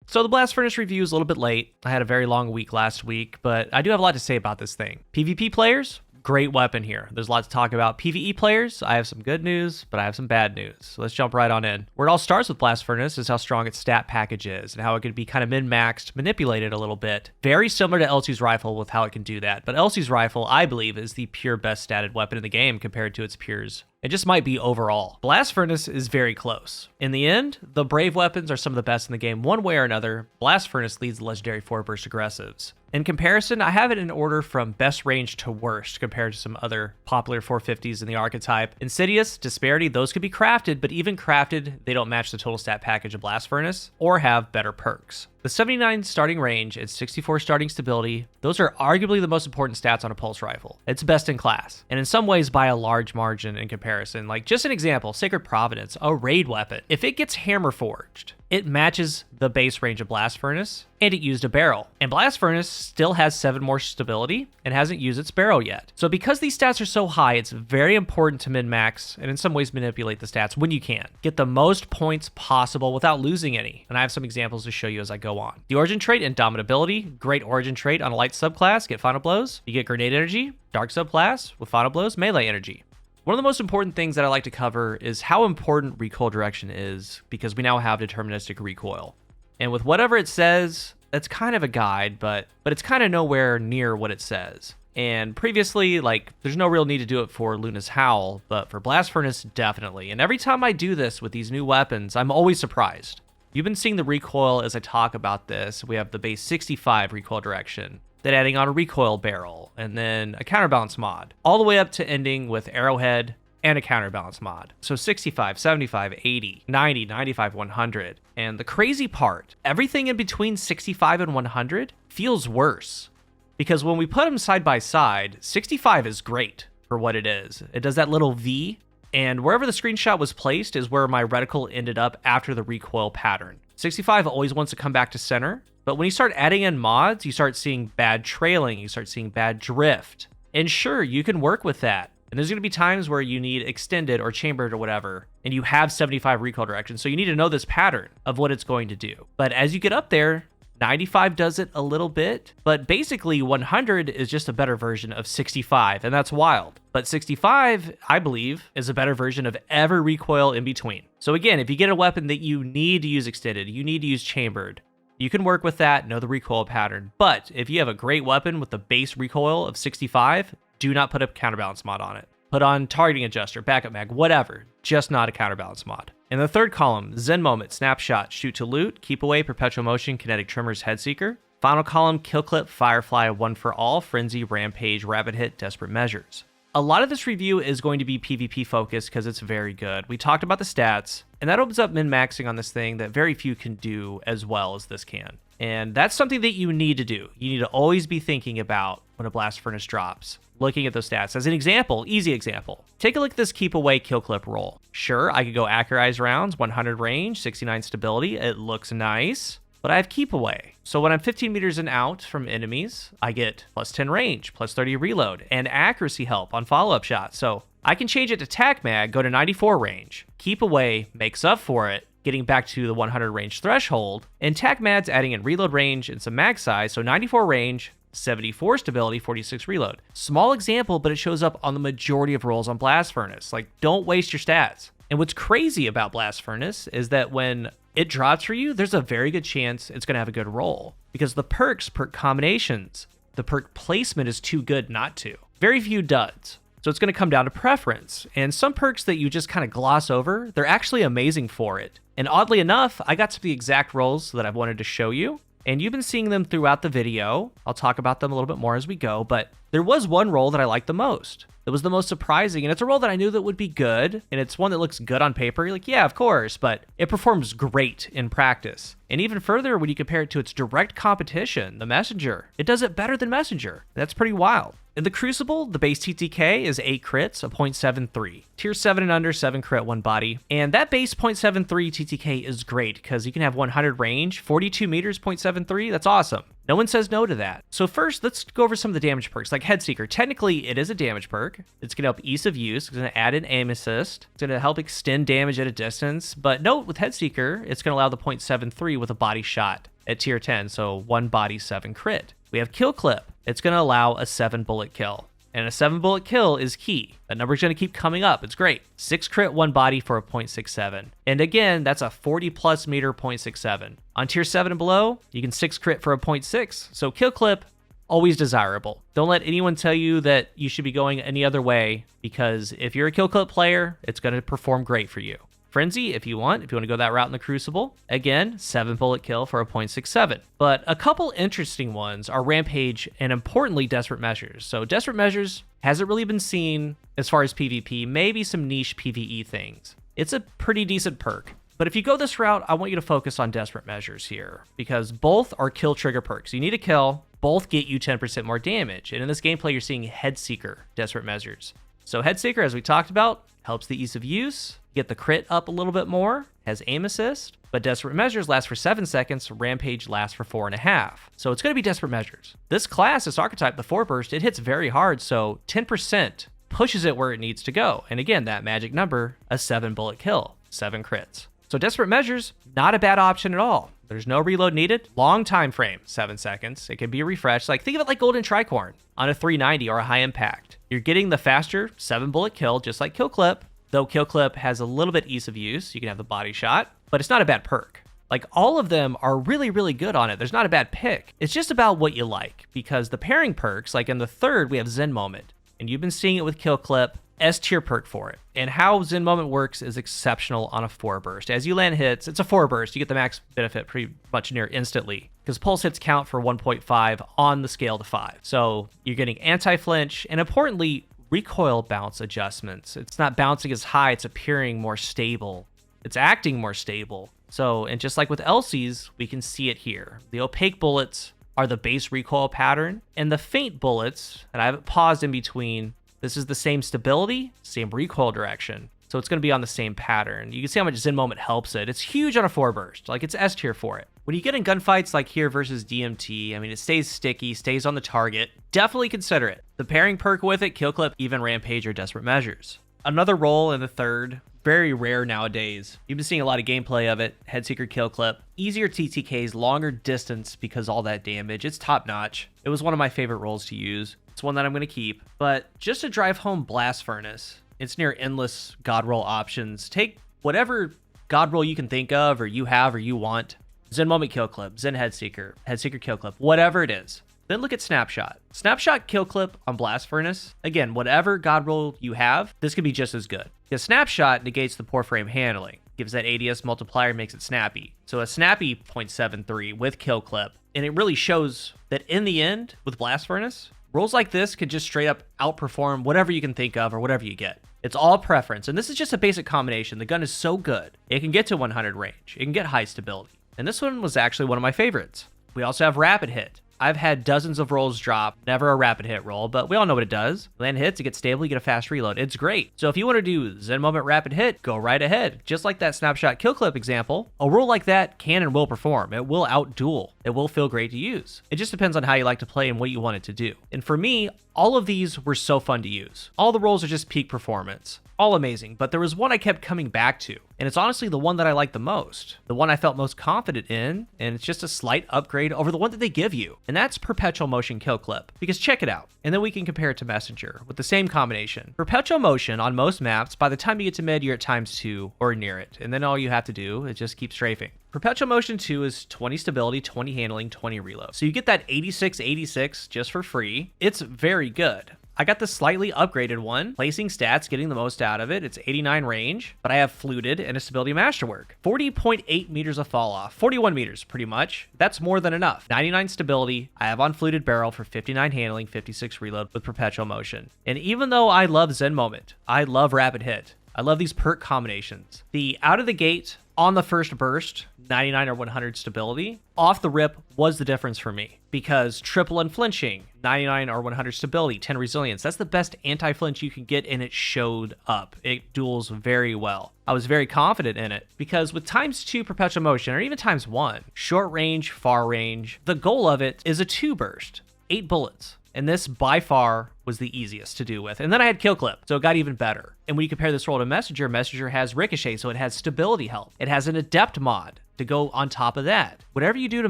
So the Blast Furnace review is a little bit late. I had a very long week last week, but I do have a lot to say about this thing. PvP players, great weapon here. There's a lot to talk about. PvE players, I have some good news, but I have some bad news. So let's jump right on in. Where it all starts with Blast Furnace is how strong its stat package is and how it can be kind of min-maxed, manipulated a little bit. Very similar to Elsie's Rifle with how it can do that. But Elsie's Rifle, I believe, is the pure best statted weapon in the game compared to its peers. It just might be overall. Blast Furnace is very close. In the end, the Brave weapons are some of the best in the game one way or another. Blast Furnace leads the legendary 4-burst aggressives. In comparison, I have it in order from best range to worst compared to some other popular 450s in the archetype. Insidious, Disparity, those could be crafted, but even crafted, they don't match the total stat package of Blast Furnace or have better perks. The 79 starting range and 64 starting stability, those are arguably the most important stats on a pulse rifle. It's best in class, and in some ways by a large margin in comparison. Like just an example, Sacred Providence, a raid weapon. If it gets hammer forged, it matches the base range of Blast Furnace, and it used a barrel. And Blast Furnace still has 7 more stability and hasn't used its barrel yet. So because these stats are so high, it's very important to min-max and in some ways manipulate the stats when you can. Get the most points possible without losing any. And I have some examples to show you as I go on. The origin trait, Indomitability, great origin trait on a light subclass, get Final Blows. You get Grenade Energy, dark subclass with Final Blows, melee energy. One of the most important things that I like to cover is how important recoil direction is, because we now have deterministic recoil. And with whatever it says, it's kind of a guide, but it's kind of nowhere near what it says. And previously, like, there's no real need to do it for Luna's Howl, but for Blast Furnace, definitely. And every time I do this with these new weapons, I'm always surprised. You've been seeing the recoil as I talk about this. We have the base 65 recoil direction, then adding on a recoil barrel, and then a counterbalance mod, all the way up to ending with arrowhead and a counterbalance mod. So 65, 75, 80, 90, 95, 100. And the crazy part, everything in between 65 and 100 feels worse. Because when we put them side by side, 65 is great for what it is. It does that little V, and wherever the screenshot was placed is where my reticle ended up after the recoil pattern. 65 always wants to come back to center, but when you start adding in mods, you start seeing bad trailing, you start seeing bad drift. And sure, you can work with that. And there's going to be times where you need extended or chambered or whatever, and you have 75 recoil direction, so you need to know this pattern of what it's going to do. But as you get up there, 95 does it a little bit, but basically 100 is just a better version of 65, and that's wild. But 65, I believe, is a better version of every recoil in between. So again, if you get a weapon that you need to use extended, you need to use chambered, you can work with that, know the recoil pattern. But if you have a great weapon with the base recoil of 65, do not put a counterbalance mod on it. Put on targeting adjuster, backup mag, whatever, just not a counterbalance mod. In the third column, Zen Moment, Snapshot, Shoot to Loot, Keep Away, Perpetual Motion, Kinetic Tremors, Headseeker. Final column, Kill Clip, Firefly, One for All, Frenzy, Rampage, Rapid Hit, Desperate Measures. A lot of this review is going to be PvP focused because it's very good. We talked about the stats, and that opens up min-maxing on this thing that very few can do as well as this can. And that's something that you need to do. You need to always be thinking about when a Blast Furnace drops, looking at those stats. As an example, easy example, take a look at this Keep Away Kill Clip roll. Sure, I could go Accurize rounds, 100 range, 69 stability. It looks nice, but I have Keep Away. So when I'm 15 meters and out from enemies, I get plus 10 range, plus 30 reload, and accuracy help on follow-up shots. So I can change it to Tac Mag, go to 94 range. Keep Away makes up for it, getting back to the 100 range threshold, and Tac Mag's adding in reload range and some mag size, so 94 range, 74 stability, 46 reload. Small example, but it shows up on the majority of rolls on Blast Furnace. Like, don't waste your stats. And what's crazy about Blast Furnace is that when it drops for you, there's a very good chance it's going to have a good roll. Because the perk combinations, the perk placement is too good not to. Very few duds. So it's going to come down to preference. And some perks that you just kind of gloss over, they're actually amazing for it. And oddly enough, I got to the exact rolls that I've wanted to show you. And you've been seeing them throughout the video. I'll talk about them a little bit more as we go, but there was one roll that I liked the most. It was the most surprising, and it's a roll that I knew that would be good, and it's one that looks good on paper. You're like, yeah, of course, but it performs great in practice. And even further, when you compare it to its direct competition, the Messenger, it does it better than Messenger. That's pretty wild. In the Crucible, the base TTK is 8 crits, a 0.73. Tier 7 and under, 7 crit, 1 body. And that base 0.73 TTK is great because you can have 100 range, 42 meters, 0.73. That's awesome. No one says no to that. So first, let's go over some of the damage perks. Like Headseeker, technically it is a damage perk. It's going to help ease of use. It's going to add an aim assist. It's going to help extend damage at a distance. But note with Headseeker, it's going to allow the 0.73 with a body shot at tier 10, so 1 body, 7 crit. We have kill clip. It's going to allow a 7 bullet kill. And a 7 bullet kill is key. That number is going to keep coming up. It's great. 6 crit, 1 body for a 0.67. And again, that's a 40 plus meter 0.67. On tier 7 and below, you can 6 crit for a 0.6. So kill clip, always desirable. Don't let anyone tell you that you should be going any other way, because if you're a kill clip player, it's going to perform great for you. Frenzy, if you want to go that route in the Crucible, again, 7 bullet kill for a 0.67. But a couple interesting ones are Rampage and importantly, Desperate Measures. So Desperate Measures hasn't really been seen as far as PvP, maybe some niche PvE things. It's a pretty decent perk. But if you go this route, I want you to focus on Desperate Measures here, because both are kill trigger perks. You need a kill, both get you 10% more damage. And in this gameplay, you're seeing Headseeker Desperate Measures. So Headseeker, as we talked about, helps the ease of use, get the crit up a little bit more, has aim assist, but Desperate Measures lasts for 7 seconds, Rampage lasts for 4.5. So it's going to be Desperate Measures. This class, this archetype, the 4 burst, it hits very hard, so 10% pushes it where it needs to go. And again, that magic number, a 7 bullet kill, 7 crits. So Desperate Measures, not a bad option at all. There's no reload needed. Long time frame, 7 seconds. It can be refreshed. Like, think of it like Golden Tricorn on a 390 or a high impact. You're getting the faster 7 bullet kill, just like Kill Clip, though Kill Clip has a little bit ease of use. You can have the body shot, but it's not a bad perk. Like, all of them are really, really good on it. There's not a bad pick. It's just about what you like, because the pairing perks, like in the 3rd, we have Zen Moment, and you've been seeing it with Kill Clip, S tier perk for it. And how Zen Moment works is exceptional on a 4 burst. As you land hits, it's a 4 burst. You get the max benefit pretty much near instantly, because pulse hits count for 1.5 on the scale to 5. So you're getting anti-flinch and importantly, recoil bounce adjustments. It's not bouncing as high, it's appearing more stable. It's acting more stable. So, and just like with LCs, we can see it here. The opaque bullets are the base recoil pattern, and the faint bullets, and I have it paused in between, this is the same stability, same recoil direction. So it's going to be on the same pattern. You can see how much Zen Moment helps it. It's huge on a 4 burst. Like, it's S tier for it. When you get in gunfights like here versus DMT, I mean, it stays sticky, stays on the target. Definitely consider it. The pairing perk with it, Kill Clip, even Rampage or Desperate Measures. Another role in the 3rd, very rare nowadays. You've been seeing a lot of gameplay of it. Headseeker Kill Clip. Easier TTKs, longer distance because all that damage. It's top notch. It was one of my favorite roles to use. It's one that I'm going to keep. But just to drive home Blast Furnace, it's near endless god roll options. Take whatever god roll you can think of or you have or you want. Zen Moment Kill Clip, Zen Headseeker, Headseeker Kill Clip, whatever it is. Then look at Snapshot. Snapshot Kill Clip on Blast Furnace. Again, whatever god roll you have, this could be just as good. Because Snapshot negates the poor frame handling, gives that ADS multiplier, makes it snappy. So a snappy 0.73 with Kill Clip. And it really shows that in the end, with Blast Furnace, rolls like this could just straight up outperform whatever you can think of or whatever you get. It's all preference. And this is just a basic combination. The gun is so good. It can get to 100 range. It can get high stability. And this one was actually one of my favorites. We also have Rapid Hit. I've had dozens of rolls drop, never a rapid hit roll, but we all know what it does. Land hits, it gets stable, you get a fast reload. It's great. So if you want to do Zen Moment Rapid Hit, go right ahead. Just like that Snapshot Kill Clip example, a roll like that can and will perform. It will outduel. It will feel great to use. It just depends on how you like to play and what you want it to do. And for me, all of these were so fun to use. All the rolls are just peak performance. All amazing, but there was one I kept coming back to, and it's honestly the one that I like the most, the one I felt most confident in, and it's just a slight upgrade over the one that they give you, and that's Perpetual Motion Kill Clip, because check it out, and then we can compare it to Messenger with the same combination. Perpetual Motion on most maps, by the time you get to mid, you're at ×2 or near it, and then all you have to do is just keep strafing. Perpetual Motion 2 is 20 stability, 20 handling, 20 reload. So you get that 86 just for free. It's very good. I got the slightly upgraded one, placing stats, getting the most out of it. It's 89 range, but I have fluted and a stability masterwork. 40.8 meters of fall off, 41 meters pretty much. That's more than enough. 99 stability. I have on fluted barrel for 59 handling, 56 reload with Perpetual Motion. And even though I love Zen Moment, I love Rapid Hit, I love these perk combinations. The out of the gate on the first burst, 99 or 100 stability, off the rip was the difference for me, because triple unflinching, 99 or 100 stability, 10 resilience, that's the best anti-flinch you can get, and it showed up. It duels very well. I was very confident in it, because with ×2 Perpetual Motion, or even ×1, short range, far range, the goal of it is a 2 burst, 8 bullets. And this by far was the easiest to do with. And then I had Kill Clip, so it got even better. And when you compare this roll to Messenger, Messenger has Ricochet, so it has stability help. It has an Adept mod, to go on top of that. Whatever you do to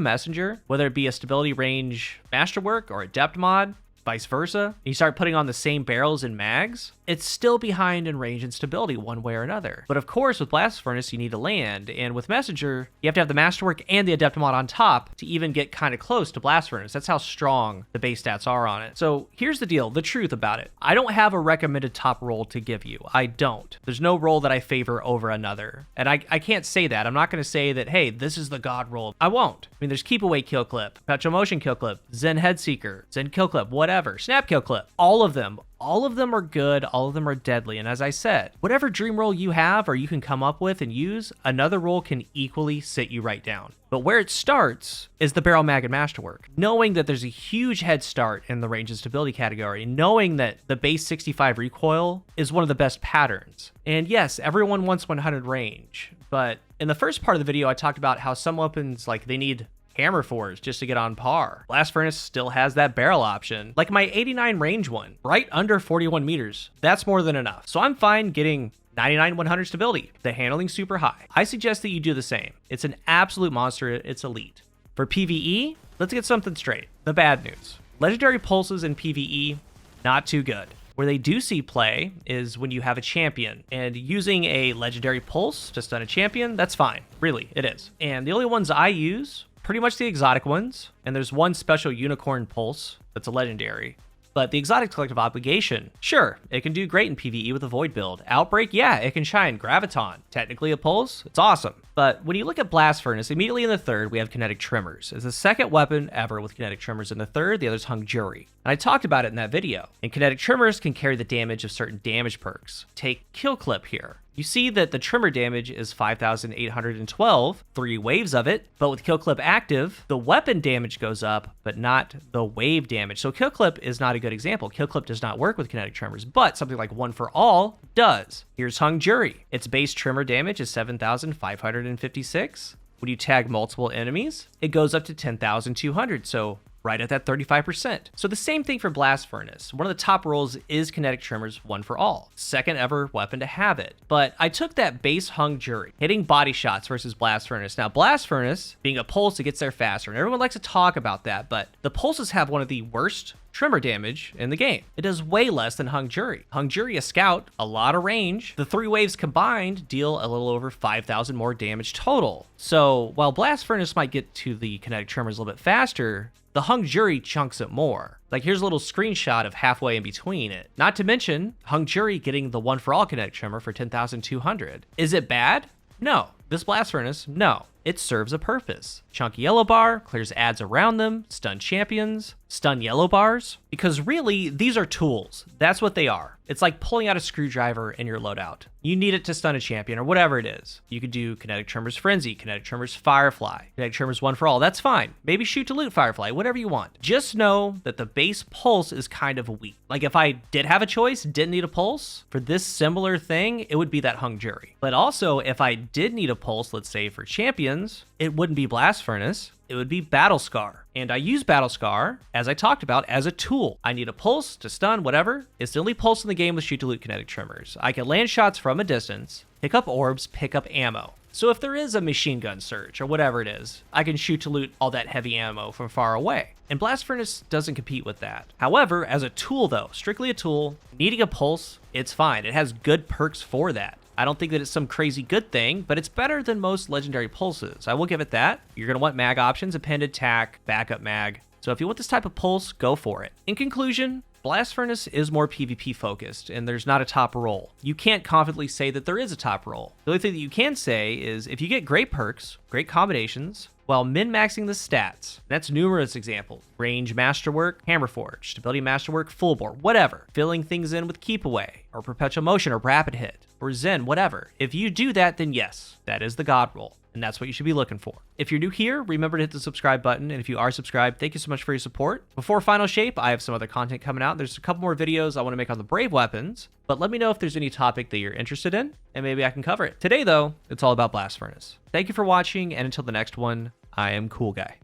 Messenger, whether it be a stability range masterwork or adept mod, vice versa, you start putting on the same barrels and mags, it's still behind in range and stability one way or another. But of course, with Blast Furnace, you need to land, and with Messenger, you have to have the Masterwork and the Adept mod on top to even get kind of close to Blast Furnace. That's how strong the base stats are on it. So here's the deal, the truth about it. I don't have a recommended top role to give you. I don't. There's no role that I favor over another. And I can't say that. I'm not going to say that, hey, this is the god role. I won't. I mean, there's Keep Away Kill Clip, Perpetual Motion Kill Clip, Zen Headseeker, Zen Kill Clip, whatever, Snap Kill Clip, all of them are good, all of them are deadly, and as I said, whatever dream role you have or you can come up with and use, another role can equally sit you right down. But where it starts is the Barrel Mag and Masterwork. Knowing that there's a huge head start in the range and stability category, knowing that the base 65 recoil is one of the best patterns. And yes, everyone wants 100 range, but in the first part of the video, I talked about how some weapons, like they need Hammer Force just to get on par. Blast Furnace still has that barrel option. Like my 89 range one, right under 41 meters. That's more than enough. So I'm fine getting 99 100 stability. The handling's super high. I suggest that you do the same. It's an absolute monster. It's elite. For PvE, let's get something straight. The bad news. Legendary pulses in PvE, not too good. Where they do see play is when you have a champion, and using a legendary pulse to stun a champion, that's fine. Really, it is. And the only ones I use, pretty much the exotic ones, and there's one special unicorn pulse that's a legendary. But the exotic collective obligation, sure, it can do great in PvE with a void build. Outbreak, yeah, it can shine. Graviton, technically a pulse, it's awesome. But when you look at Blast Furnace, immediately in the third, we have kinetic trimmers. It's the second weapon ever with kinetic trimmers in the third, the other's hung jury. And I talked about it in that video. And kinetic trimmers can carry the damage of certain damage perks. Take Kill Clip here. You see that the trimmer damage is 5,812, 3 waves of it, but with Kill Clip active, the weapon damage goes up, but not the wave damage. So Kill Clip is not a good example. Kill Clip does not work with kinetic tremors, but something like One for All does. Here's Hung Jury. Its base trimmer damage is 7,556. When you tag multiple enemies, it goes up to 10,200, so right at that 35%. So the same thing for Blast Furnace. One of the top roles is kinetic trimmers, One for All. Second ever weapon to have it. But I took that base hung jury, hitting body shots versus Blast Furnace. Now Blast Furnace, being a pulse, it gets there faster, and everyone likes to talk about that, but the pulses have one of the worst trimmer damage in the game. It does way less than Hung Jury. Hung Jury, a scout, a lot of range. The 3 waves combined deal a little over 5,000 more damage total. So while Blast Furnace might get to the kinetic tremors a little bit faster, the Hung Jury chunks it more. Like here's a little screenshot of halfway in between it. Not to mention Hung Jury getting the One for All kinetic tremor for 10,200. Is it bad? No. This Blast Furnace, no. It serves a purpose. Chunky yellow bar, clears ads around them, stun champions, stun yellow bars. Because really, these are tools. That's what they are. It's like pulling out a screwdriver in your loadout. You need it to stun a champion or whatever it is. You could do Kinetic Tremors Frenzy, Kinetic Tremors Firefly, Kinetic Tremors One for All. That's fine. Maybe Shoot to Loot Firefly, whatever you want. Just know that the base pulse is kind of weak. Like if I did have a choice, didn't need a pulse, for this similar thing, it would be that Hung Jury. But also, if I did need a pulse, let's say for champions, it wouldn't be Blast Furnace. It would be Battle Scar. And I use Battle Scar, as I talked about, as a tool. I need a pulse to stun, whatever. It's the only pulse in the game with Shoot to Loot kinetic tremors. I can land shots from a distance, pick up orbs, pick up ammo. So if there is a machine gun surge or whatever it is, I can shoot to loot all that heavy ammo from far away. And Blast Furnace doesn't compete with that. However, as a tool though, strictly a tool, needing a pulse, it's fine. It has good perks for that. I don't think that it's some crazy good thing, but it's better than most legendary pulses. I will give it that. You're going to want mag options, appended tac, backup mag. So if you want this type of pulse, go for it. In conclusion, Blast Furnace is more PvP focused, and there's not a top role. You can't confidently say that there is a top role. The only thing that you can say is if you get great perks, great combinations, while min-maxing the stats, that's numerous examples. Range Masterwork, Hammerforge, Stability Masterwork, Full Bore, whatever. Filling things in with Keep Away, or Perpetual Motion, or Rapid Hit, or Zen, whatever. If you do that, then yes, that is the God role. And that's what you should be looking for. If you're new here, remember to hit the subscribe button. And if you are subscribed, thank you so much for your support. Before Final Shape, I have some other content coming out. There's a couple more videos I want to make on the Brave weapons, but let me know if there's any topic that you're interested in, and maybe I can cover it. Today, though, it's all about Blast Furnace. Thank you for watching, and until the next one, I am CoolGuy.